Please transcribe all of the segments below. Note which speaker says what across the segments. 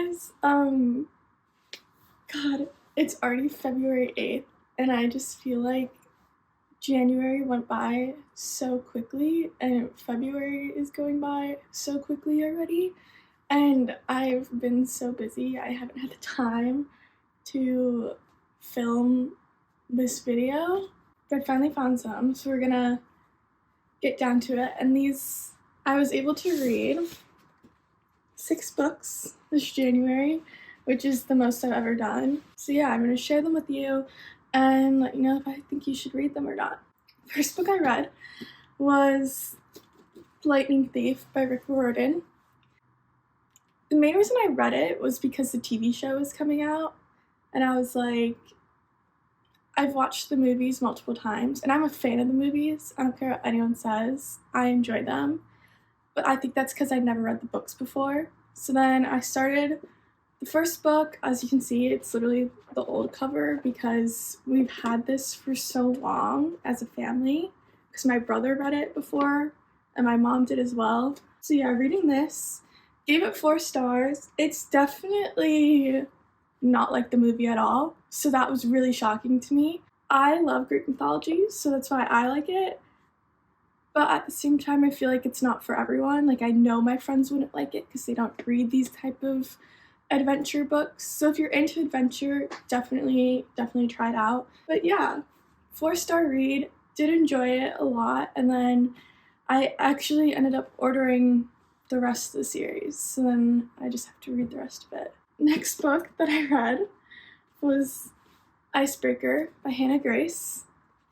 Speaker 1: Anyways, God, it's already February 8th, and I just feel like January went by so quickly, and February is going by so quickly already. And I've been so busy, I haven't had the time to film this video. But I finally found some, so we're gonna get down to it. And these, I was able to read 6 books this January, which is the most I've ever done. So yeah, I'm gonna share them with you and let you know if I think you should read them or not. First book I read was Lightning Thief by Rick Riordan. The main reason I read it was because the TV show was coming out, and I was like, I've watched the movies multiple times, and I'm a fan of the movies. I don't care what anyone says. I enjoy them. But I think that's because I'd never read the books before. So then I started the first book. As you can see, it's literally the old cover because we've had this for so long as a family, because my brother read it before, and my mom did as well. So yeah, reading this, gave it 4 stars. It's definitely not like the movie at all, so that was really shocking to me. I love Greek mythology, so that's why I like it, but at the same time I feel like it's not for everyone. Like, I know my friends wouldn't like it because they don't read these type of adventure books, so if you're into adventure, definitely try it out. But yeah, 4-star read, did enjoy it a lot, and then I actually ended up ordering the rest of the series, so then I just have to read the rest of it. Next book that I read was Icebreaker by Hannah Grace.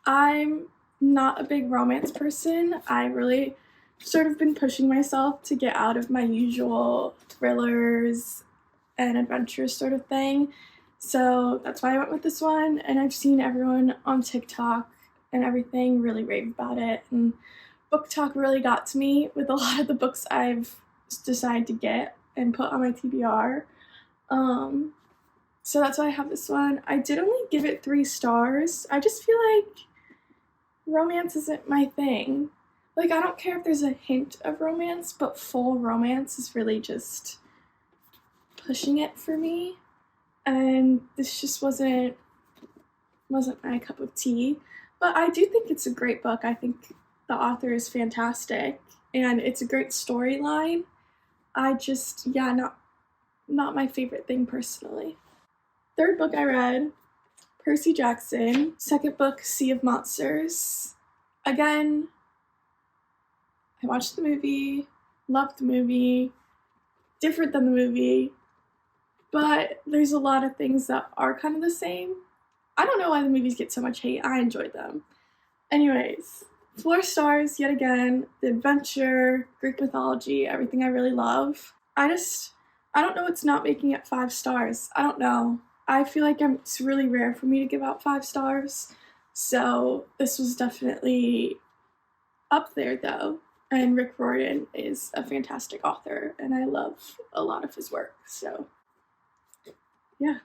Speaker 1: I'm not a big romance person. I really sort of been pushing myself to get out of my usual thrillers and adventures sort of thing, so that's why I went with this one. And I've seen everyone on TikTok and everything really rave about it, and Book Talk really got to me with a lot of the books I've decided to get and put on my TBR. So that's why I have this one. I did only give it 3 stars. I just feel like romance isn't my thing. Like, I don't care if there's a hint of romance, but full romance is really just pushing it for me. And this just wasn't my cup of tea. But I do think it's a great book. I think the author is fantastic, and it's a great storyline. I just, yeah, not my favorite thing personally. Third book I read, Percy Jackson. Second book, Sea of Monsters. Again, I watched the movie, loved the movie, different than the movie, but there's a lot of things that are kind of the same. I don't know why the movies get so much hate. I enjoyed them. Anyways, 4 stars yet again. The adventure, Greek mythology, everything I really love. I don't know what's not making it 5 stars. I don't know. I feel like it's really rare for me to give out 5 stars. So this was definitely up there though. And Rick Riordan is a fantastic author, and I love a lot of his work. So yeah.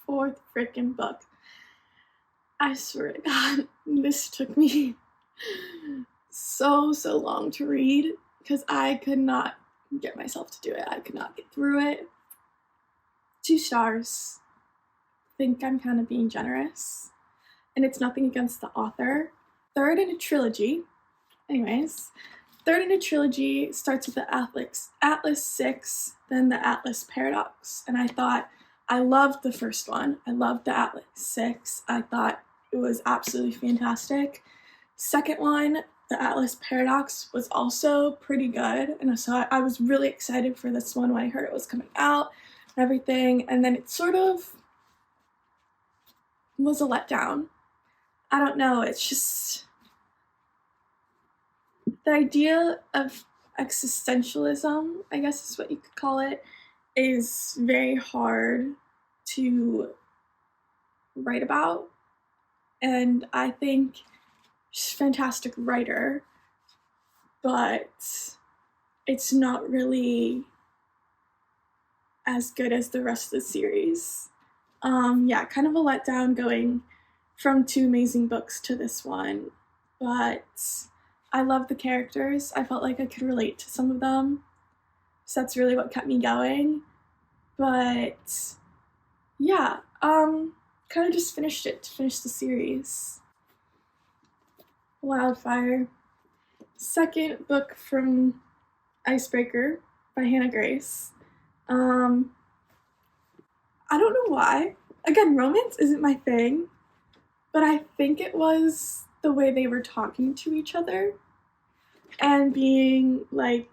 Speaker 1: Fourth freaking book. I swear to God, this took me so long to read because I could not get myself to do it. I could not get through it. 2 stars. Think I'm kind of being generous. And it's nothing against the author. Third in a trilogy. Anyways, third in a trilogy starts with the Atlas 6, then the Atlas Paradox. And I loved the first one. I loved the Atlas 6. I thought it was absolutely fantastic. Second one, the Atlas Paradox, was also pretty good. And so I was really excited for this one when I heard it was coming out and everything. And then it sort of was a letdown. I don't know, it's just the idea of existentialism, I guess is what you could call it, is very hard to write about. And I think she's a fantastic writer, but it's not really as good as the rest of the series. Yeah, kind of a letdown going from two amazing books to this one, but I love the characters. I felt like I could relate to some of them, so that's really what kept me going. But yeah, kind of just finished it to finish the series. Wildfire, second book from Icebreaker by Hannah Grace. I don't know why. Again, romance isn't my thing, but I think it was the way they were talking to each other and being like,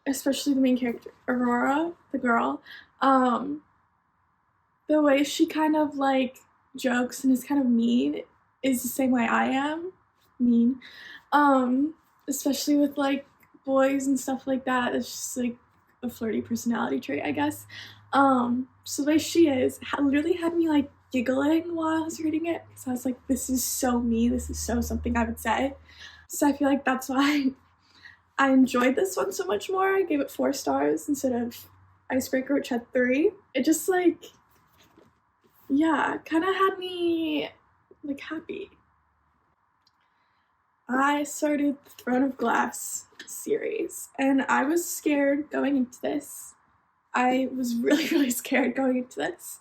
Speaker 1: especially the main character, Aurora, the girl, the way she kind of like jokes and is kind of mean is the same way I am mean. Especially with like boys and stuff like that. It's just like a flirty personality trait, I guess. So the way she is literally had me like giggling while I was reading it because I was like, this is so me, this is so something I would say. So I feel like that's why I enjoyed this one so much more. I gave it 4 stars instead of Icebreaker, which had 3. It just like, yeah, kind of had me like happy. I started the Throne of Glass series and I was scared going into this. I was really scared going into this.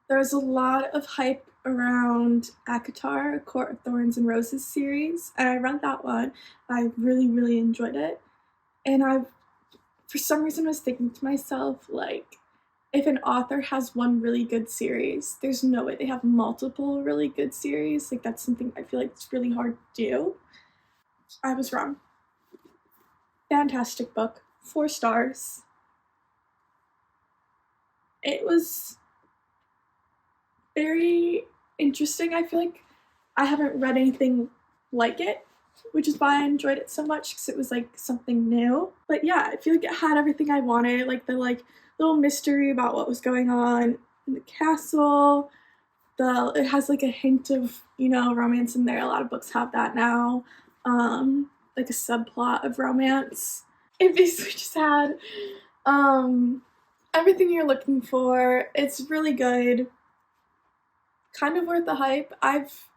Speaker 1: There was a lot of hype around ACOTAR, A Court of Thorns and Roses series, and I read that one. I really enjoyed it. And for some reason, was thinking to myself, like, if an author has one really good series, there's no way they have multiple really good series. Like, that's something I feel like it's really hard to do. I was wrong. Fantastic book. 4 stars. It was very interesting. I feel like I haven't read anything like it, which is why I enjoyed it so much, because it was like something new. But yeah, I feel like it had everything I wanted, like the like little mystery about what was going on in the castle. It has like a hint of, you know, romance in there. A lot of books have that now. Like a subplot of romance. It basically just had everything you're looking for. It's really good. Kind of worth the hype. I've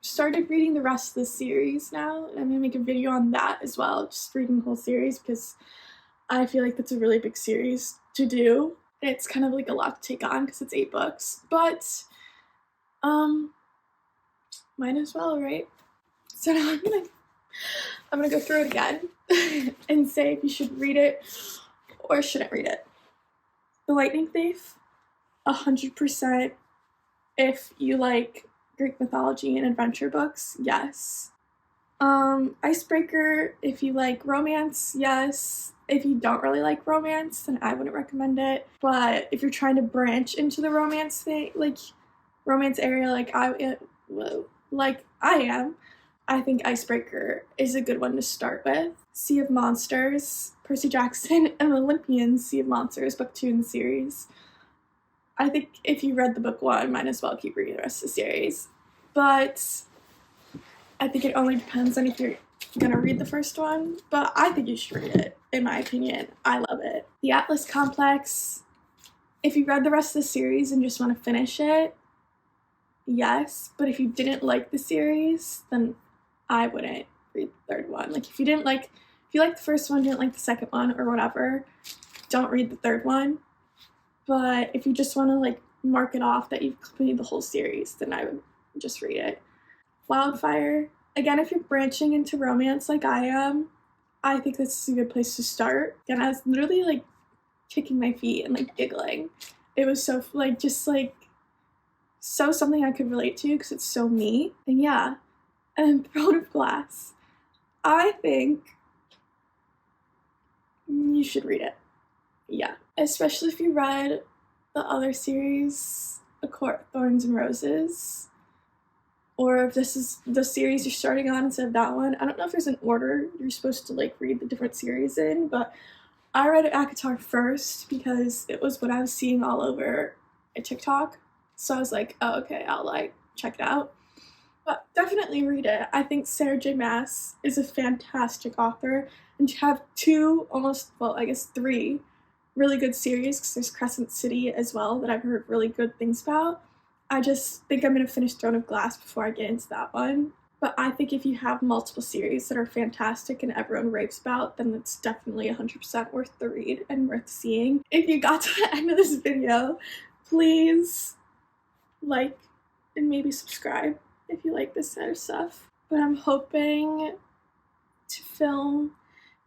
Speaker 1: started reading the rest of the series now, and I'm gonna make a video on that as well, just reading the whole series, because I feel like that's a really big series to do. It's kind of like a lot to take on because it's 8 books, but might as well, right? So now I'm gonna go through it again and say if you should read it or shouldn't read it. The Lightning Thief, 100%. If you like Greek mythology and adventure books, yes. Icebreaker, if you like romance, yes. If you don't really like romance, then I wouldn't recommend it. But if you're trying to branch into the romance thing, like romance area, like I am, I think Icebreaker is a good one to start with. Sea of Monsters, Percy Jackson and Olympians, Sea of Monsters, book 2 in the series. I think if you read the book 1, might as well keep reading the rest of the series. But I think it only depends on if you're gonna read the first one. But I think you should read it, in my opinion. I love it. The Atlas Complex, if you read the rest of the series and just want to finish it, yes. But if you didn't like the series, then I wouldn't read the third one. Like if you liked the first one, didn't like the second one, or whatever, don't read the third one. But if you just want to like mark it off that you've completed the whole series, then I would just read it. Wildfire, again, if you're branching into romance like I am, I think this is a good place to start. And I was literally like kicking my feet and like giggling. It was so like just like so something I could relate to because it's so me. And yeah, and Throne of Glass, I think you should read it. Yeah, especially if you read the other series, A Court of Thorns and Roses, or if this is the series you're starting on instead of that one. I don't know if there's an order you're supposed to like read the different series in, but I read ACOTAR first because it was what I was seeing all over TikTok. So I was like, oh, okay, I'll like check it out. But definitely read it. I think Sarah J. Maas is a fantastic author, and to have 2, almost, well, I guess 3 really good series, because there's Crescent City as well that I've heard really good things about. I just think I'm gonna finish Throne of Glass before I get into that one. But I think if you have multiple series that are fantastic and everyone raves about, then it's definitely 100% worth the read and worth seeing. If you got to the end of this video, please like and maybe subscribe if you like this kind of stuff. But I'm hoping to film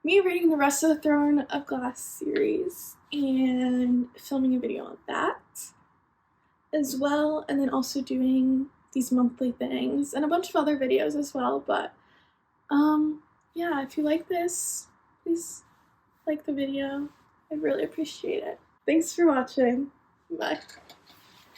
Speaker 1: me reading the rest of the Throne of Glass series and filming a video on that as well, and then also doing these monthly things and a bunch of other videos as well. But yeah, if you like this, please like the video. I'd really appreciate it. Thanks for watching. Bye.